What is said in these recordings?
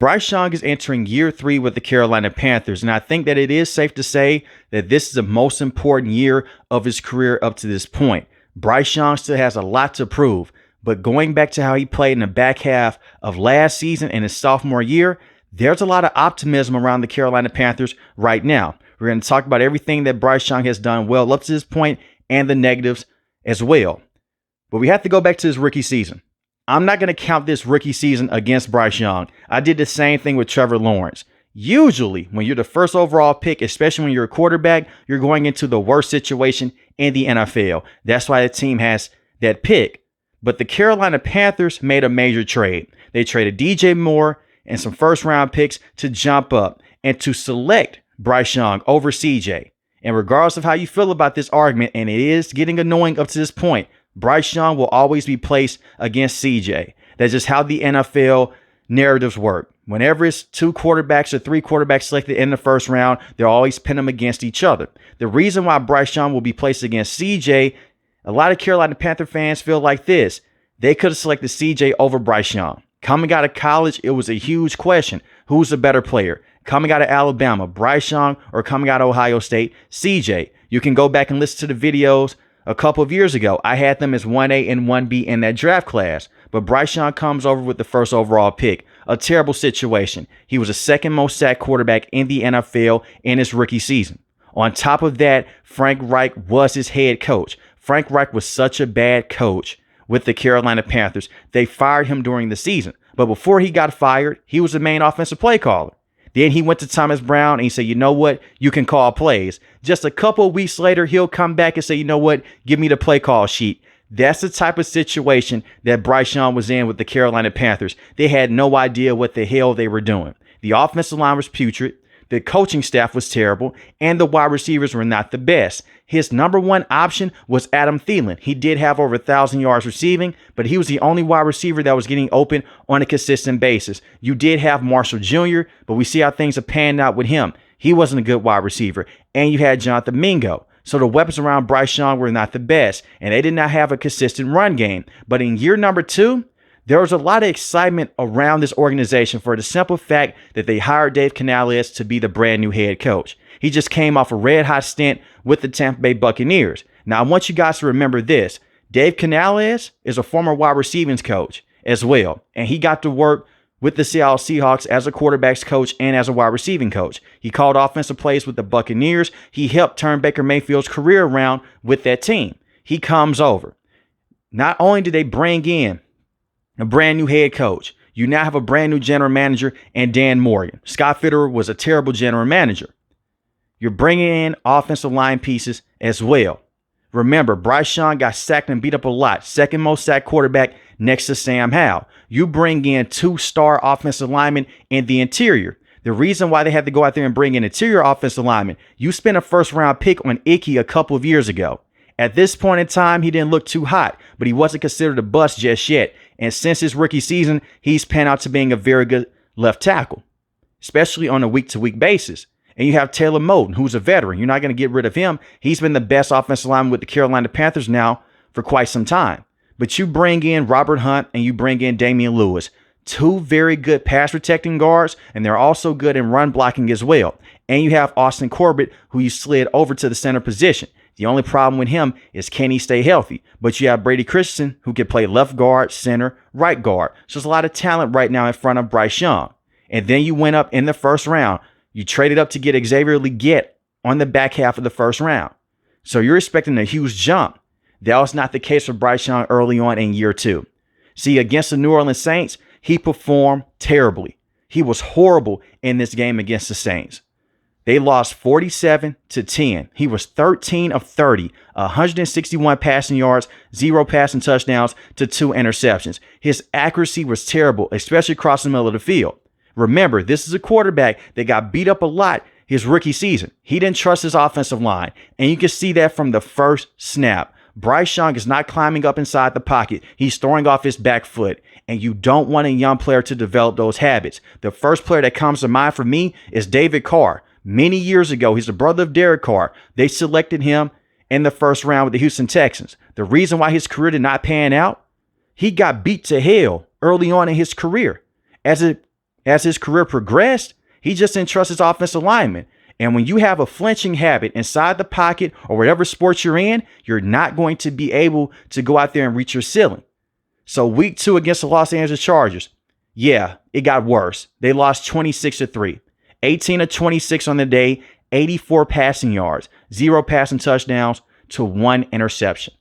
Bryce Young is entering year 3 with the Carolina Panthers, and I think that it is safe to say that this is the most important year of his career up to this point. Bryce Young still has a lot to prove, but going back to how he played in the back half of last season and his sophomore year, there's a lot of optimism around the Carolina Panthers right now. We're going to talk about everything that Bryce Young has done well up to this point and the negatives as well. But we have to go back to his rookie season. I'm not going to count this rookie season against Bryce Young. I did the same thing with Trevor Lawrence. Usually, when you're the first overall pick, especially when you're a quarterback, you're going into the worst situation in the NFL. That's why the team has that pick. But the Carolina Panthers made a major trade. They traded DJ Moore and some first-round picks to jump up and to select Bryce Young over CJ. And regardless of how you feel about this argument, and it is getting annoying up to this point, Bryce Young will always be placed against CJ. That's just how the NFL narratives work. Whenever it's 2 quarterbacks or 3 quarterbacks selected in the first round, they'll always pin them against each other. The reason why Bryce Young will be placed against CJ, a lot of Carolina Panther fans feel like this. They could have selected CJ over Bryce Young. Coming out of college, it was a huge question. Who's the better player? Coming out of Alabama, Bryce Young, or coming out of Ohio State, CJ? You can go back and listen to the videos. A couple of years ago, I had them as 1A and 1B in that draft class. But Bryce Young comes over with the first overall pick. A terrible situation. He was the second most sacked quarterback in the NFL in his rookie season. On top of that, Frank Reich was his head coach. Frank Reich was such a bad coach with the Carolina Panthers. They fired him during the season. But before he got fired, he was the main offensive play caller. Then he went to Thomas Brown and he said, you know what? You can call plays. Just a couple of weeks later, he'll come back and say, you know what? Give me the play call sheet. That's the type of situation that Bryce Young was in with the Carolina Panthers. They had no idea what the hell they were doing. The offensive line was putrid. The coaching staff was terrible, and the wide receivers were not the best. His number one option was Adam Thielen. He did have over 1,000 yards receiving, but he was the only wide receiver that was getting open on a consistent basis. You did have Marshall Jr., but we see how things are panning out with him. He wasn't a good wide receiver. And you had Jonathan Mingo. So the weapons around Bryce Young were not the best, and they did not have a consistent run game. But in year number 2, there was a lot of excitement around this organization for the simple fact that they hired Dave Canales to be the brand new head coach. He just came off a red hot stint with the Tampa Bay Buccaneers. Now, I want you guys to remember this. Dave Canales is a former wide receiving coach as well, and he got to work with the Seattle Seahawks as a quarterback's coach and as a wide receiving coach. He called offensive plays with the Buccaneers. He helped turn Baker Mayfield's career around with that team. He comes over. Not only did they bring in a brand new head coach, you now have a brand new general manager and Dan Morgan. Scott Fitterer was a terrible general manager. You're bringing in offensive line pieces as well. Remember, Bryce Young got sacked and beat up a lot. Second most sacked quarterback next to Sam Howell. You bring in 2-star offensive linemen in the interior. The reason why they had to go out there and bring in interior offensive linemen, you spent a first-round pick on Icky a couple of years ago. At this point in time, he didn't look too hot, but he wasn't considered a bust just yet. And since his rookie season, he's panned out to being a very good left tackle, especially on a week-to-week basis. And you have Taylor Moton, who's a veteran. You're not going to get rid of him. He's been the best offensive lineman with the Carolina Panthers now for quite some time. But you bring in Robert Hunt and you bring in Damian Lewis, 2 very good pass protecting guards, and they're also good in run blocking as well. And you have Austin Corbett, who you slid over to the center position. The only problem with him is, can he stay healthy? But you have Brady Christensen, who can play left guard, center, right guard. So there's a lot of talent right now in front of Bryce Young. And then you went up in the first round. You traded up to get Xavier Legette on the back half of the first round. So you're expecting a huge jump. That was not the case for Bryce Young early on in year 2. See, against the New Orleans Saints, he performed terribly. He was horrible in this game against the Saints. They lost 47-10. He was 13 of 30, 161 passing yards, 0 passing touchdowns to 2 interceptions. His accuracy was terrible, especially across the middle of the field. Remember, this is a quarterback that got beat up a lot his rookie season. He didn't trust his offensive line, and you can see that from the first snap. Bryce Young is not climbing up inside the pocket. He's throwing off his back foot, and you don't want a young player to develop those habits. The first player that comes to mind for me is David Carr. Many years ago, he's the brother of Derek Carr. They selected him in the first round with the Houston Texans. The reason why his career did not pan out, he got beat to hell early on in his career. As a As his career progressed, he just didn't trust his offensive lineman. And when you have a flinching habit inside the pocket or whatever sport you're in, you're not going to be able to go out there and reach your ceiling. So week 2 against the Los Angeles Chargers, yeah, it got worse. They lost 26-3, 18 of 26 on the day, 84 passing yards, 0 passing touchdowns to 1 interception.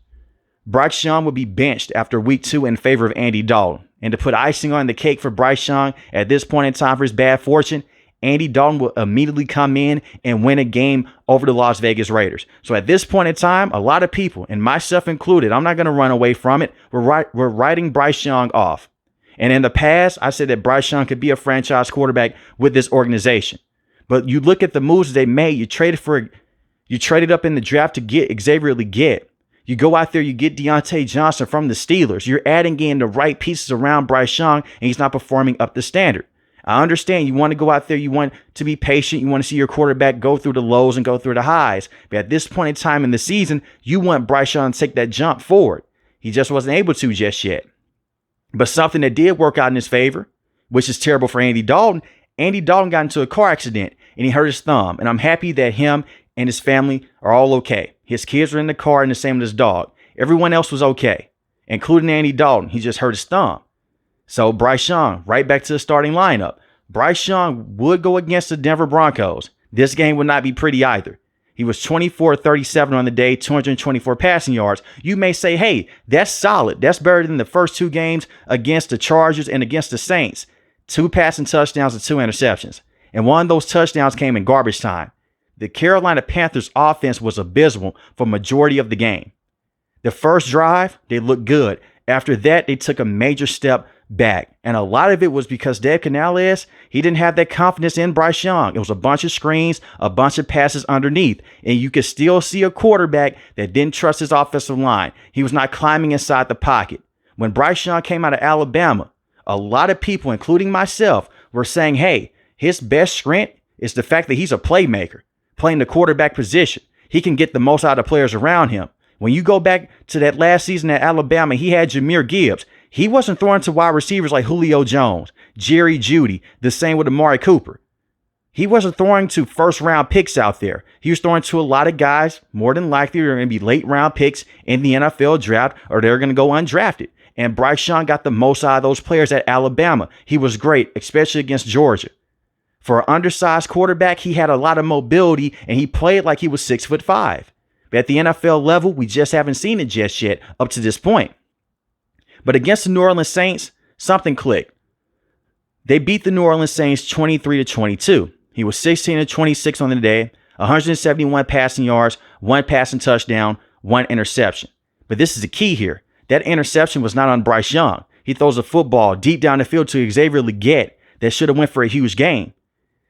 Bryce Young would be benched after week 2 in favor of Andy Dalton. And to put icing on the cake for Bryce Young at this point in time for his bad fortune, Andy Dalton will immediately come in and win a game over the Las Vegas Raiders. So at this point in time, a lot of people, and myself included, I'm not going to run away from it. We're writing Bryce Young off. And in the past, I said that Bryce Young could be a franchise quarterback with this organization. But you look at the moves they made. You traded up in the draft to get Xavier Legette. You go out there, you get Deontay Johnson from the Steelers. You're adding in the right pieces around Bryce Young, and he's not performing up to standard. I understand you want to go out there, you want to be patient, you want to see your quarterback go through the lows and go through the highs. But at this point in time in the season, you want Bryce Young to take that jump forward. He just wasn't able to just yet. But something that did work out in his favor, which is terrible for Andy Dalton got into a car accident and he hurt his thumb. And I'm happy that him and his family are all okay. His kids were in the car and the same with his dog. Everyone else was okay, including Andy Dalton. He just hurt his thumb. So Bryce Young, right back to the starting lineup. Bryce Young would go against the Denver Broncos. This game would not be pretty either. He was 24-37 on the day, 224 passing yards. You may say, hey, that's solid. That's better than the first 2 games against the Chargers and against the Saints. 2 passing touchdowns and 2 interceptions. And one of those touchdowns came in garbage time. The Carolina Panthers offense was abysmal for majority of the game. The first drive, they looked good. After that, they took a major step back. And a lot of it was because Dave Canales, he didn't have that confidence in Bryce Young. It was a bunch of screens, a bunch of passes underneath. And you could still see a quarterback that didn't trust his offensive line. He was not climbing inside the pocket. When Bryce Young came out of Alabama, a lot of people, including myself, were saying, hey, his best strength is the fact that he's a playmaker, playing the quarterback position. He can get the most out of players around him. When you go back to that last season at Alabama, he had Jahmyr Gibbs. He wasn't throwing to wide receivers like Julio Jones, Jerry Jeudy, the same with Amari Cooper. He wasn't throwing to first-round picks out there. He was throwing to a lot of guys, more than likely they're going to be late-round picks in the NFL draft, or they're going to go undrafted. And Bryce Young got the most out of those players at Alabama. He was great, especially against Georgia. For an undersized quarterback, he had a lot of mobility, and he played like he was 6'5". But at the NFL level, we just haven't seen it just yet up to this point. But against the New Orleans Saints, something clicked. They beat the New Orleans Saints 23-22. He was 16-26 on the day, 171 passing yards, 1 passing touchdown, 1 interception. But this is the key here. That interception was not on Bryce Young. He throws a football deep down the field to Xavier Legette that should have went for a huge gain.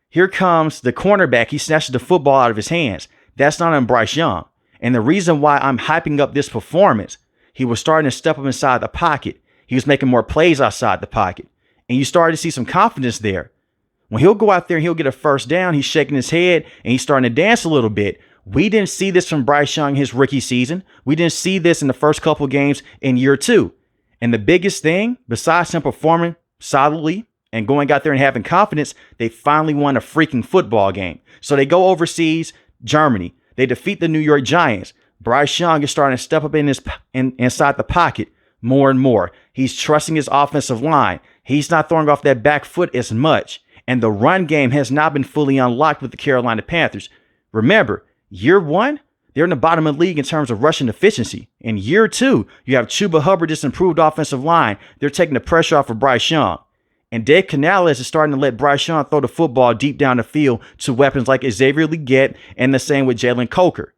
Here comes the cornerback. He snatches the football out of his hands. That's not on Bryce Young. And the reason why I'm hyping up this performance, he was starting to step up inside the pocket. He was making more plays outside the pocket. And you started to see some confidence there. When he'll go out there and he'll get a first down, he's shaking his head and he's starting to dance a little bit. We didn't see this from Bryce Young his rookie season. We didn't see this in the first couple games in year 2. And the biggest thing, besides him performing solidly and going out there and having confidence, they finally won a freaking football game. So they go overseas, Germany. They defeat the New York Giants. Bryce Young is starting to step up inside the pocket more and more. He's trusting his offensive line. He's not throwing off that back foot as much. And the run game has not been fully unlocked with the Carolina Panthers. Remember, year 1, they're in the bottom of the league in terms of rushing efficiency. In year 2, you have Chuba Hubbard, this improved offensive line. They're taking the pressure off of Bryce Young. And Dave Canales is starting to let Bryce Young throw the football deep down the field to weapons like Xavier Legette and the same with Jalen Coker.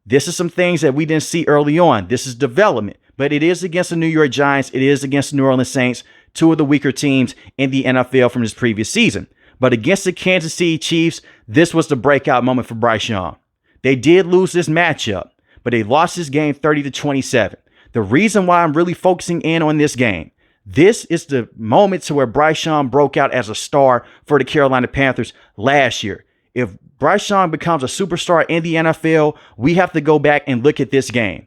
This is some things that we didn't see early on. This is development, but it is against the New York Giants. It is against the New Orleans Saints, 2 of the weaker teams in the NFL from this previous season. But against the Kansas City Chiefs, this was the breakout moment for Bryce Young. They did lose this matchup, but they lost this game 30-27. The reason why I'm really focusing in on this game, this is the moment to where Bryce Young broke out as a star for the Carolina Panthers last year. If Bryce Young becomes a superstar in the NFL, we have to go back and look at this game.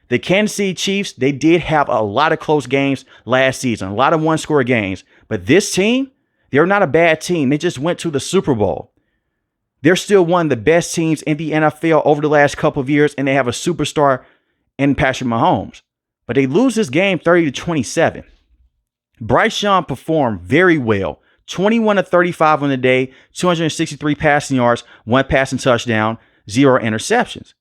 The Kansas City Chiefs, they did have a lot of close games last season, a lot of one-score games. But this team, They're not a bad team. They just went to the Super Bowl. They're still one of the best teams in the NFL over the last couple of years, and they have a superstar in Patrick Mahomes. But they lose this game 30-27. Bryce Young performed very well. 21 of 35 on the day, 263 passing yards, 1 passing touchdown, 0 interceptions.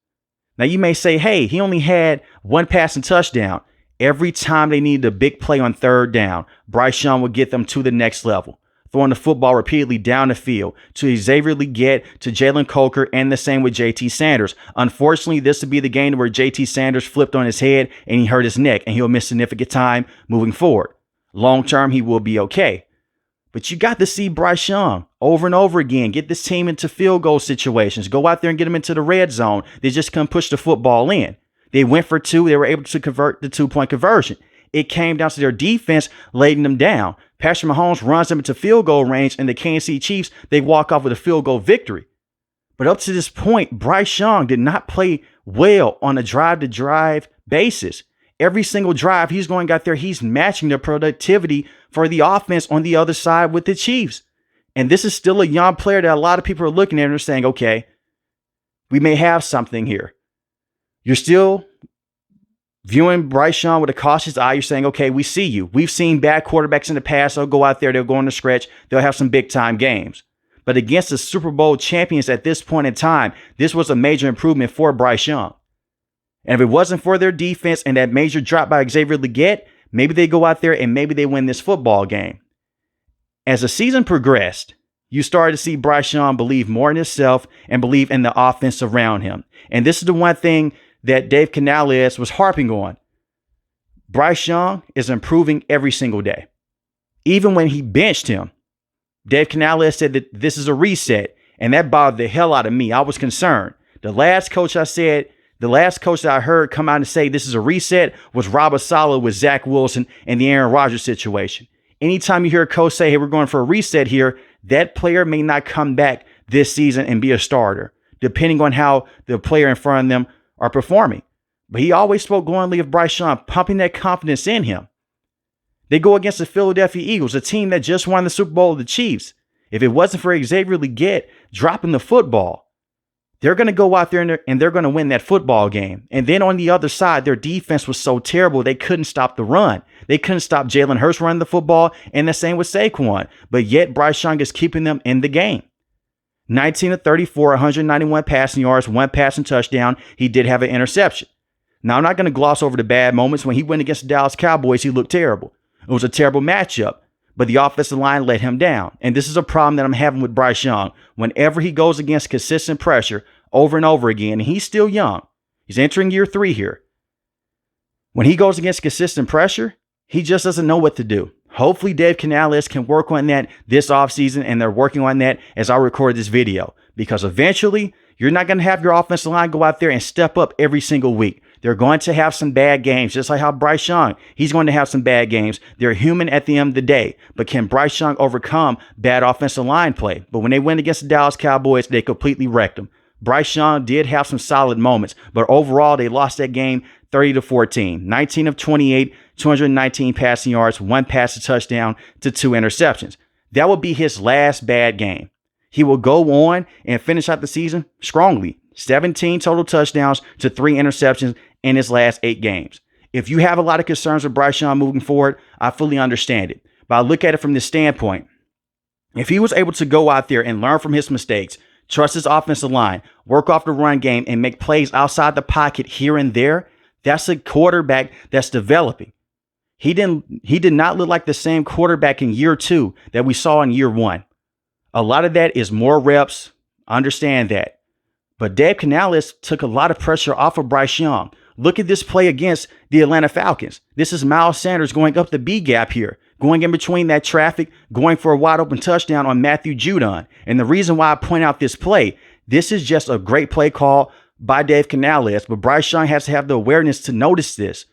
Now you may say, hey, he only had 1 passing touchdown. Every time they needed a big play on third down, Bryce Young would get them to the next level, throwing the football repeatedly down the field to Xavier Legette, to Jalen Coker, and the same with JT Sanders. Unfortunately, this would be the game where JT Sanders flipped on his head and he hurt his neck, and he'll miss significant time moving forward. Long term, he will be okay. But you got to see Bryce Young over and over again get this team into field goal situations, go out there and get them into the red zone. They just couldn't push the football in. They went for 2. They were able to convert the 2-point conversion. It came down to their defense laying them down. Patrick Mahomes runs them into field goal range, and the Kansas City Chiefs, they walk off with a field goal victory. But up to this point, Bryce Young did not play well on a drive-to-drive basis. Every single drive he's going out there, he's matching the productivity for the offense on the other side with the Chiefs. And this is still a young player that a lot of people are looking at and are saying, okay, we may have something here. You're still viewing Bryce Young with a cautious eye. You're saying, okay, we see you. We've seen bad quarterbacks in the past. They'll go out there, they'll go on the stretch, they'll have some big time games. But against the Super Bowl champions at this point in time, this was a major improvement for Bryce Young. And if it wasn't for their defense and that major drop by Xavier Legette, maybe they go out there and maybe they win this football game. As the season progressed, you started to see Bryce Young believe more in himself and believe in the offense around him. And this is the one thing that Dave Canales was harping on. Bryce Young is improving every single day. Even when he benched him, Dave Canales said that this is a reset, and that bothered the hell out of me. I was concerned. The last coach that I heard come out and say this is a reset was Robert Saleh with Zach Wilson and the Aaron Rodgers situation. Anytime you hear a coach say, hey, we're going for a reset here, that player may not come back this season and be a starter, depending on how the player in front of them are performing. But he always spoke glowingly of Bryce Young, pumping that confidence in him. They go against the Philadelphia Eagles, a team that just won the Super Bowl with the Chiefs. If it wasn't for Xavier Legette dropping the football, they're going to go out there and they're going to win that football game. And then on the other side, their defense was so terrible, they couldn't stop the run. They couldn't stop Jalen Hurts running the football, and the same with Saquon. But yet Bryce Young is keeping them in the game. 19 of 34, 191 passing yards, 1 passing touchdown. He did have an interception. Now, I'm not going to gloss over the bad moments. When he went against the Dallas Cowboys, he looked terrible. It was a terrible matchup, but the offensive line let him down. And this is a problem that I'm having with Bryce Young. Whenever he goes against consistent pressure over and over again, and he's still young, he's entering year 3 here. When he goes against consistent pressure, he just doesn't know what to do. Hopefully Dave Canales can work on that this offseason, and they're working on that as I record this video, because eventually you're not going to have your offensive line go out there and step up every single week. They're going to have some bad games, just like how Bryce Young, he's going to have some bad games. They're human at the end of the day. But can Bryce Young overcome bad offensive line play? But when they went against the Dallas Cowboys, they completely wrecked them. Bryce Young did have some solid moments, but overall they lost that game 30-14. 19 of 28, 219 passing yards, 1 passing touchdown to 2 interceptions. That will be his last bad game. He will go on and finish out the season strongly. 17 total touchdowns to 3 interceptions in his last 8 games. If you have a lot of concerns with Bryce Young moving forward, I fully understand it. But I look at it from this standpoint. If he was able to go out there and learn from his mistakes, trust his offensive line, work off the run game, and make plays outside the pocket here and there, that's a quarterback that's developing. He did not look like the same quarterback in year 2 that we saw in year 1. A lot of that is more reps. Understand that. But Dave Canales took a lot of pressure off of Bryce Young. Look at this play against the Atlanta Falcons. This is Miles Sanders going up the B gap here, going in between that traffic, going for a wide open touchdown on Matthew Judon. And the reason why I point out this play, this is just a great play call by Dave Canales, but Bryce Young has to have the awareness to notice this.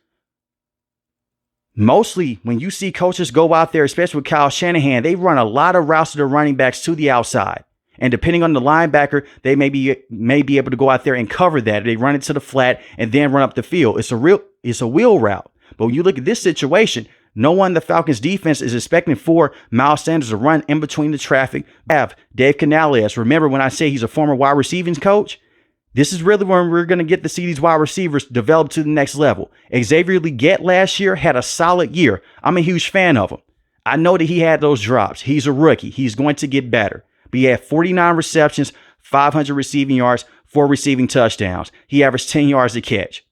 Mostly when you see coaches go out there, especially with Kyle Shanahan, they run a lot of routes to the running backs to the outside. And depending on the linebacker, they may be able to go out there and cover that. They run it to the flat and then run up the field. It's a wheel route. But when you look at this situation, No one in the Falcons defense is expecting for Miles Sanders to run in between the traffic. Have Dave Canales. Remember when I say he's a former wide receiving coach? This is really when we're going to get to see these wide receivers develop to the next level. Xavier Legette last year had a solid year. I'm a huge fan of him. I know that he had those drops. He's a rookie. He's going to get better. But he had 49 receptions, 500 receiving yards, 4 receiving touchdowns. He averaged 10 yards a catch.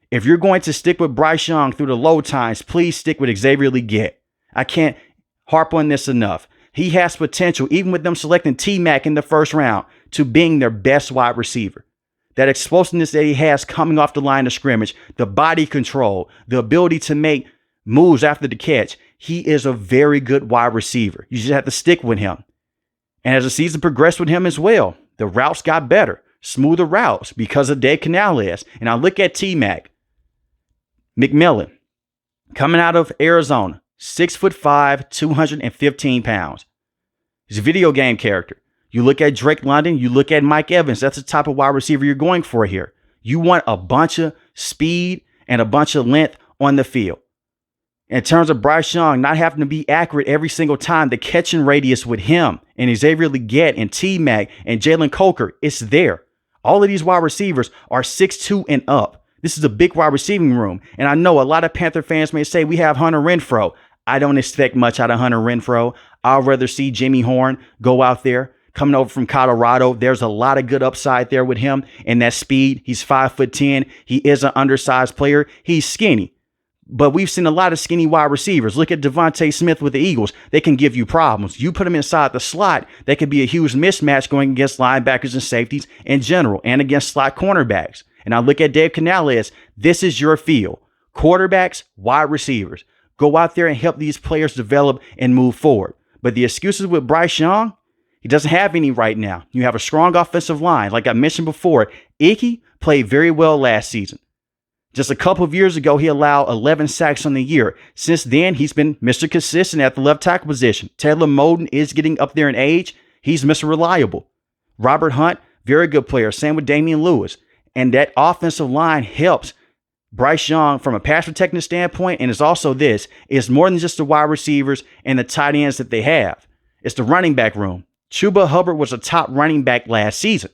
If you're going to stick with Bryce Young through the low times, please stick with Xavier Legette. I can't harp on this enough. He has potential, even with them selecting T-Mac in the first round, to being their best wide receiver. That explosiveness that he has coming off the line of scrimmage, the body control, the ability to make moves after the catch. He is a very good wide receiver. You just have to stick with him. And as the season progressed with him as well, the routes got better, smoother routes because of Dave Canales. And I look at T-Mac. McMillan, coming out of Arizona, 6'5", 215 pounds. He's a video game character. You look at Drake London, you look at Mike Evans. That's the type of wide receiver you're going for here. You want a bunch of speed and a bunch of length on the field. In terms of Bryce Young not having to be accurate every single time, the catching radius with him and Xavier Legette and T-Mac and Jalen Coker, it's there. All of these wide receivers are 6'2" and up. This is a big wide receiving room. And I know a lot of Panther fans may say we have Hunter Renfrow. I don't expect much out of Hunter Renfrow. I'd rather see Jimmy Horn go out there. Coming over from Colorado, there's a lot of good upside there with him and that speed. He's 5'10". He is an undersized player. He's skinny. But we've seen a lot of skinny wide receivers. Look at Devontae Smith with the Eagles. They can give you problems. You put them inside the slot, that could be a huge mismatch going against linebackers and safeties in general and against slot cornerbacks. And I look at Dave Canales. This is your field. Quarterbacks, wide receivers. Go out there and help these players develop and move forward. But the excuses with Bryce Young, he doesn't have any right now. You have a strong offensive line. Like I mentioned before, Ickey played very well last season. Just a couple of years ago, he allowed 11 sacks on the year. Since then, he's been Mr. Consistent at the left tackle position. Taylor Moton is getting up there in age. He's Mr. Reliable. Robert Hunt, very good player. Same with Damian Lewis. And that offensive line helps Bryce Young from a pass protecting standpoint. And it's also this. It's more than just the wide receivers and the tight ends that they have. It's the running back room. Chuba Hubbard was a top running back last season.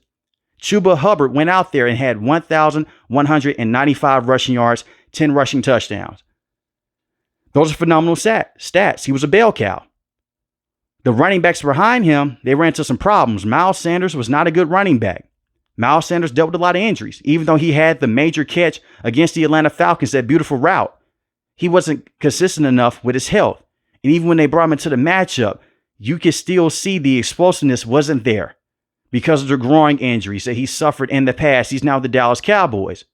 Chuba Hubbard went out there and had 1,195 rushing yards, 10 rushing touchdowns. Those are phenomenal stats. He was a bell cow. The running backs behind him, they ran into some problems. Miles Sanders was not a good running back. Miles Sanders dealt with a lot of injuries. Even though he had the major catch against the Atlanta Falcons, that beautiful route, he wasn't consistent enough with his health. And even when they brought him into the matchup, you could still see the explosiveness wasn't there because of the growing injuries that he suffered in the past. He's now with the Dallas Cowboys.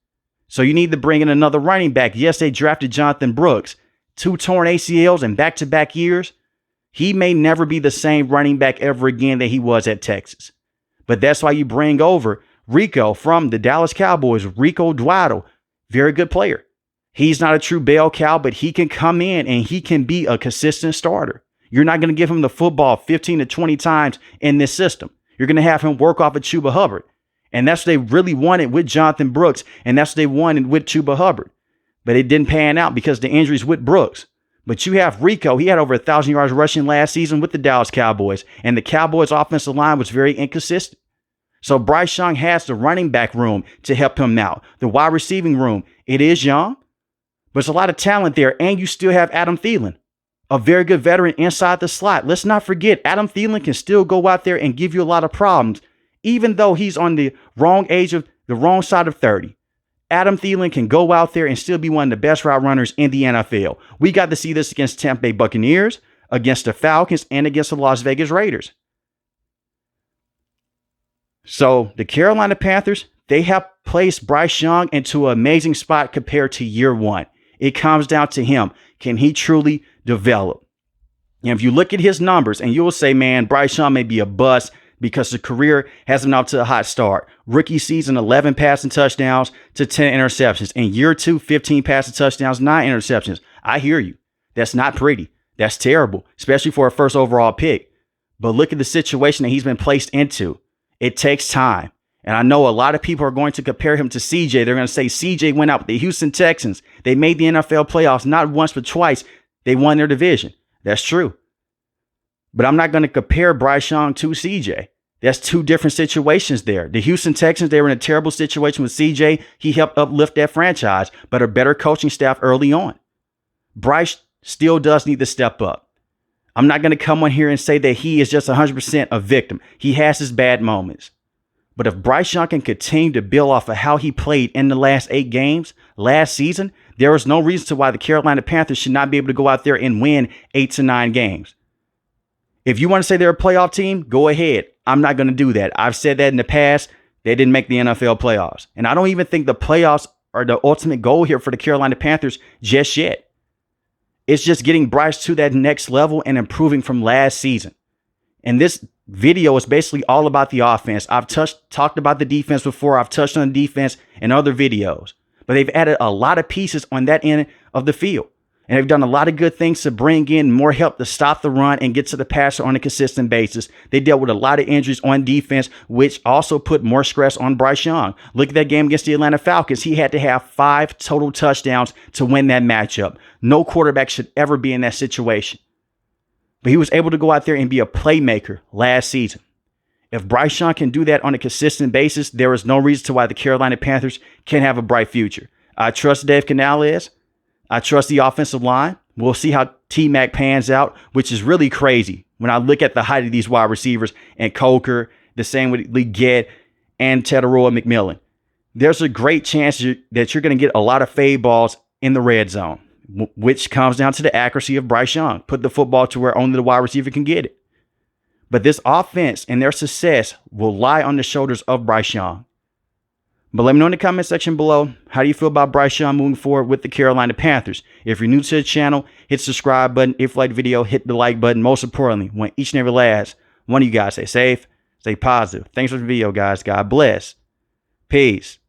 So you need to bring in another running back. Yes, they drafted Jonathan Brooks. 2 torn ACLs in back-to-back years. He may never be the same running back ever again that he was at Texas. But that's why you bring over Rico from the Dallas Cowboys, Rico Dwaddle. Very good player. He's not a true bell cow, but he can come in and he can be a consistent starter. You're not going to give him the football 15 to 20 times in this system. You're going to have him work off of Chuba Hubbard. And that's what they really wanted with Jonathan Brooks. And that's what they wanted with Chuba Hubbard. But it didn't pan out because of the injuries with Brooks. But you have Rico. He had over 1,000 yards rushing last season with the Dallas Cowboys. And the Cowboys' offensive line was very inconsistent. So Bryce Young has the running back room to help him out. The wide receiving room, it is young, but there's a lot of talent there. And you still have Adam Thielen, a very good veteran inside the slot. Let's not forget, Adam Thielen can still go out there and give you a lot of problems, even though he's on the wrong side of 30. Adam Thielen can go out there and still be one of the best route runners in the NFL. We got to see this against Tampa Bay Buccaneers, against the Falcons, and against the Las Vegas Raiders. So the Carolina Panthers, they have placed Bryce Young into an amazing spot compared to year one. It comes down to him. Can he truly develop? And if you look at his numbers, and you'll say, man, Bryce Young may be a bust because the career has been off to a hot start. Rookie season, 11 passing touchdowns to 10 interceptions. In year 2, 15 passing touchdowns, 9 interceptions. I hear you. That's not pretty. That's terrible, especially for a first overall pick. But look at the situation that he's been placed into. It takes time. And I know a lot of people are going to compare him to CJ. They're going to say CJ went out with the Houston Texans. They made the NFL playoffs not once but twice. They won their division. That's true. But I'm not going to compare Bryce Young to CJ. That's two different situations there. The Houston Texans, they were in a terrible situation with CJ. He helped uplift that franchise, but a better coaching staff early on. Bryce still does need to step up. I'm not going to come on here and say that he is just 100% a victim. He has his bad moments. But if Bryce Young can continue to build off of how he played in the last 8 games last season, there is no reason to why the Carolina Panthers should not be able to go out there and win 8 to 9 games. If you want to say they're a playoff team, go ahead. I'm not going to do that. I've said that in the past. They didn't make the NFL playoffs. And I don't even think the playoffs are the ultimate goal here for the Carolina Panthers just yet. It's just getting Bryce to that next level and improving from last season. And this video is basically all about the offense. I've talked about the defense before. I've touched on the defense in other videos. But they've added a lot of pieces on that end of the field. And they've done a lot of good things to bring in more help to stop the run and get to the passer on a consistent basis. They dealt with a lot of injuries on defense, which also put more stress on Bryce Young. Look at that game against the Atlanta Falcons. He had to have 5 total touchdowns to win that matchup. No quarterback should ever be in that situation. But he was able to go out there and be a playmaker last season. If Bryce Young can do that on a consistent basis, there is no reason to why the Carolina Panthers can't have a bright future. I trust Dave Canales. I trust the offensive line. We'll see how T-Mac pans out, which is really crazy when I look at the height of these wide receivers and Coker, the same with Leggett and Teteroa McMillan. There's a great chance that you're going to get a lot of fade balls in the red zone, which comes down to the accuracy of Bryce Young. Put the football to where only the wide receiver can get it. But this offense and their success will lie on the shoulders of Bryce Young. But let me know in the comment section below, how do you feel about Bryce Young moving forward with the Carolina Panthers? If you're new to the channel, hit the subscribe button. If you like the video, hit the like button. Most importantly, want each and every last one of you guys stay safe, stay positive. Thanks for the video, guys. God bless. Peace.